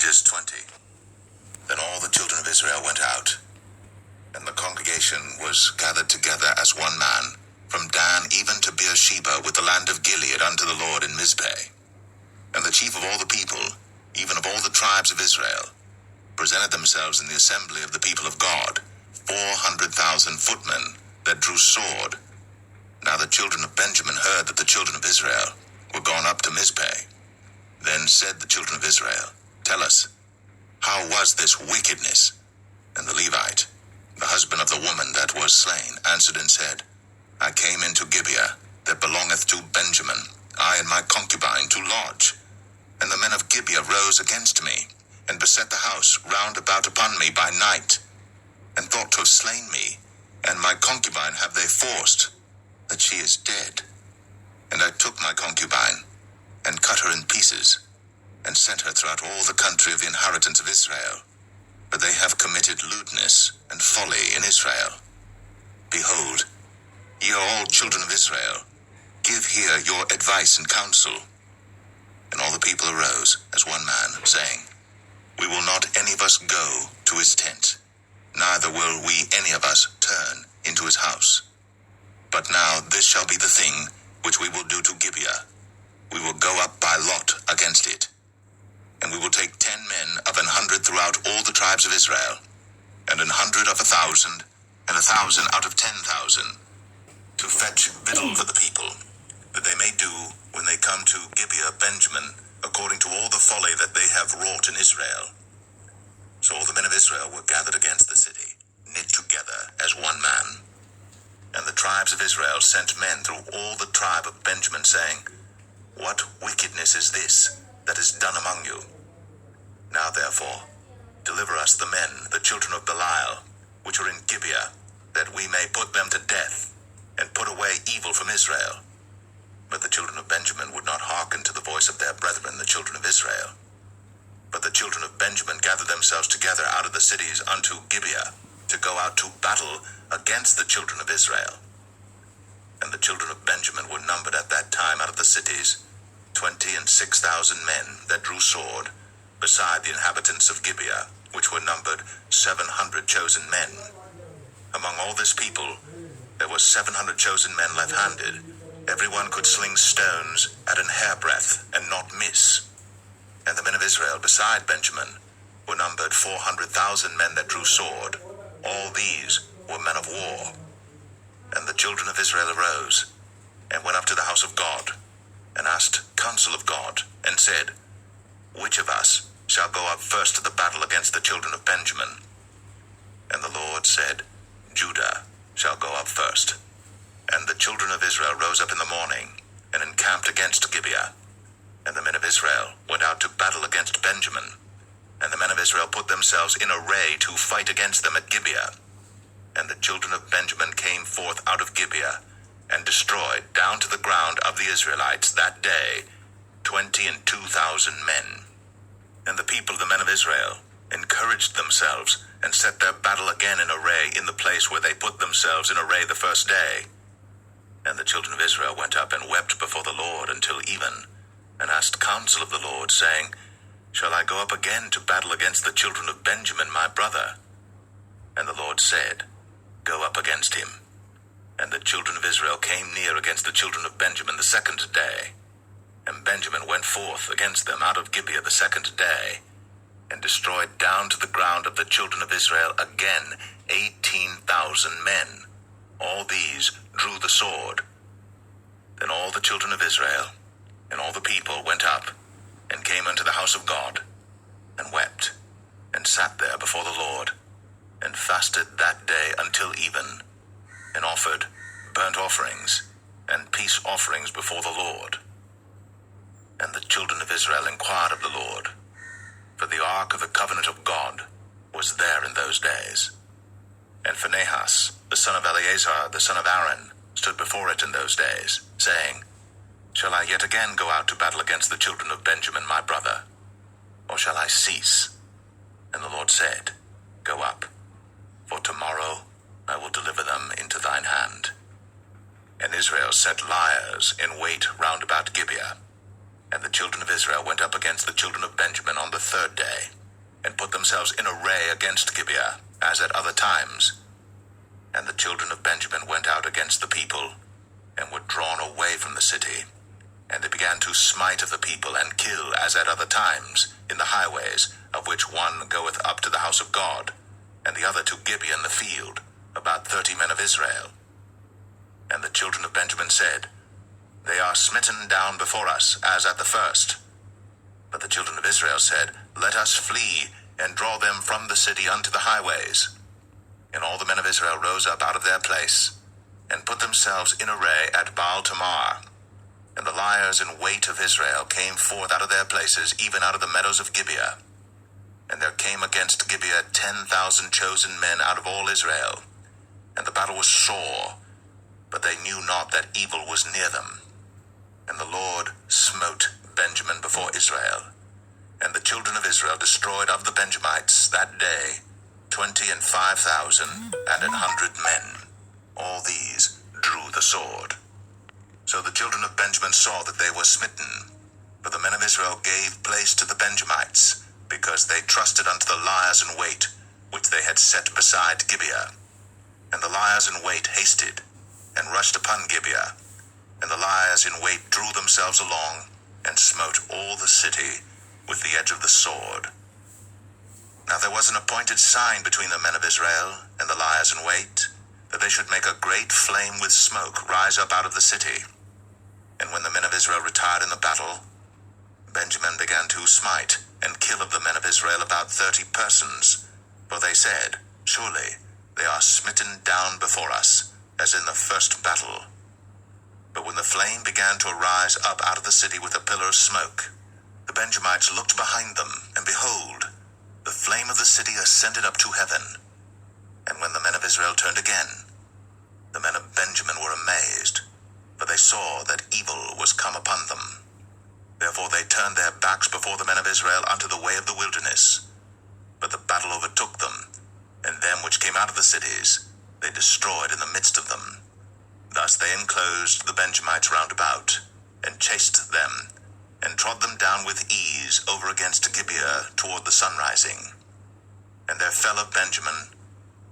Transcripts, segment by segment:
Judges 20. Then all the children of Israel went out, and the congregation was gathered together as one man, from Dan even to Beersheba with the land of Gilead unto the Lord in Mizpeh. And the chief of all the people, even of all the tribes of Israel, presented themselves in the assembly of the people of God, 400,000 footmen that drew sword. Now the children of Benjamin heard that the children of Israel were gone up to Mizpeh. Then said the children of Israel, Tell us, how was this wickedness? And the Levite, the husband of the woman that was slain, answered and said, I came into Gibeah, that belongeth to Benjamin, I and my concubine, to lodge. And the men of Gibeah rose against me, and beset the house round about upon me by night, and thought to have slain me, and my concubine have they forced, that she is dead. And I took my concubine, and cut her in pieces, and sent her throughout all the country of the inheritance of Israel. For they have committed lewdness and folly in Israel. Behold, ye are all children of Israel, give here your advice and counsel. And all the people arose as one man, saying, We will not any of us go to his tent, neither will we any of us turn into his house. But now this shall be the thing which we will do to Gibeah. We will go up by lot against it. And we will take 10 men of 100 throughout all the tribes of Israel, and 100 of 1,000, and 1,000 out of 10,000, to fetch victual for the people, that they may do, when they come to Gibeah Benjamin, according to all the folly that they have wrought in Israel. So all the men of Israel were gathered against the city, knit together as one man. And the tribes of Israel sent men through all the tribe of Benjamin, saying, What wickedness is this that is done among you? Now therefore, deliver us the men, the children of Belial, which are in Gibeah, that we may put them to death, and put away evil from Israel. But the children of Benjamin would not hearken to the voice of their brethren, the children of Israel. But the children of Benjamin gathered themselves together out of the cities unto Gibeah, to go out to battle against the children of Israel. And the children of Benjamin were numbered at that time out of the cities 26,000 men that drew sword, beside the inhabitants of Gibeah, which were numbered 700 chosen men. Among all this people there were 700 chosen men left-handed. Every one could sling stones at an hairbreadth, and not miss. And the men of Israel beside Benjamin were numbered 400,000 men that drew sword. All these were men of war. And the children of Israel arose, and went up to the house of God, and asked counsel of God, and said, Which of us shall go up first to the battle against the children of Benjamin? And the Lord said, Judah shall go up first. And the children of Israel rose up in the morning, and encamped against Gibeah. And the men of Israel went out to battle against Benjamin. And the men of Israel put themselves in array to fight against them at Gibeah. And the children of Benjamin came forth out of Gibeah, and destroyed down to the ground of the Israelites that day 22,000 men. And the people of the men of Israel encouraged themselves, and set their battle again in array in the place where they put themselves in array the first day. And the children of Israel went up and wept before the Lord until even, and asked counsel of the Lord, saying, Shall I go up again to battle against the children of Benjamin my brother? And the Lord said, Go up against him. And the children of Israel came near against the children of Benjamin the second day. And Benjamin went forth against them out of Gibeah the second day, and destroyed down to the ground of the children of Israel again 18,000 men. All these drew the sword. Then all the children of Israel and all the people went up, and came unto the house of God, and wept, and sat there before the Lord, and fasted that day until even, and offered burnt offerings and peace offerings before the Lord. And the children of Israel inquired of the Lord, for the ark of the covenant of God was there in those days. And Phinehas, the son of Eleazar, the son of Aaron, stood before it in those days, saying, Shall I yet again go out to battle against the children of Benjamin my brother? Or shall I cease? And the Lord said, Go up, for tomorrow I will deliver them into thine hand. And Israel set liers in wait round about Gibeah. And the children of Israel went up against the children of Benjamin on the third day, and put themselves in array against Gibeah, as at other times. And the children of Benjamin went out against the people, and were drawn away from the city. And they began to smite of the people, and kill, as at other times, in the highways, of which one goeth up to the house of God, and the other to Gibeah in the field, about 30 men of Israel. And the children of Benjamin said, They are smitten down before us, as at the first. But the children of Israel said, Let us flee, and draw them from the city unto the highways. And all the men of Israel rose up out of their place, and put themselves in array at Baal Tamar. And the liers in wait of Israel came forth out of their places, even out of the meadows of Gibeah. And there came against Gibeah 10,000 chosen men out of all Israel. And the battle was sore, but they knew not that evil was near them. And the Lord smote Benjamin before Israel. And the children of Israel destroyed of the Benjamites that day 25,000 and 100 men. All these drew the sword. So the children of Benjamin saw that they were smitten. For the men of Israel gave place to the Benjamites, because they trusted unto the liers in wait, which they had set beside Gibeah. And the liers in wait hasted, and rushed upon Gibeah. And the liers in wait drew themselves along, and smote all the city with the edge of the sword. Now there was an appointed sign between the men of Israel and the liers in wait, that they should make a great flame with smoke rise up out of the city. And when the men of Israel retired in the battle, Benjamin began to smite and kill of the men of Israel about 30 persons. For they said, Surely they are smitten down before us, as in the first battle. But when the flame began to arise up out of the city with a pillar of smoke, the Benjamites looked behind them, and behold, the flame of the city ascended up to heaven. And when the men of Israel turned again, the men of Benjamin were amazed, for they saw that evil was come upon them. Therefore they turned their backs before the men of Israel unto the way of the wilderness. But the battle overtook them, and them which came out of the cities they destroyed in the midst of them. Thus they enclosed the Benjamites round about, and chased them, and trod them down with ease over against Gibeah toward the sunrising. And there fell of Benjamin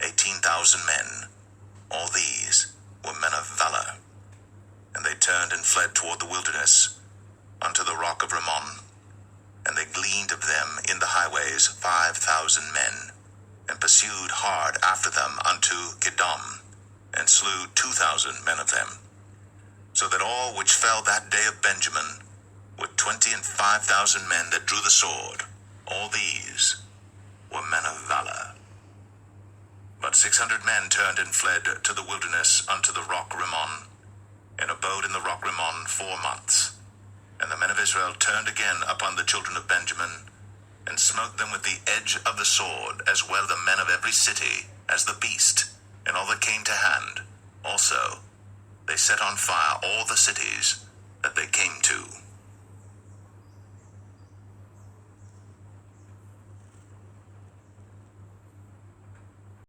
18,000 men. All these were men of valor. And they turned and fled toward the wilderness, unto the rock of Rimmon. And they gleaned of them in the highways 5,000 men, and pursued hard after them unto Kidom, and slew 2,000 men of them. So that all which fell that day of Benjamin were 25,000 men that drew the sword. All these were men of valor. But 600 men turned and fled to the wilderness unto the rock Rimmon, and abode in the rock Rimmon 4 months. And the men of Israel turned again upon the children of Benjamin, and smote them with the edge of the sword, as well the men of every city as the beast, and all that came to hand. Also they set on fire all the cities that they came to.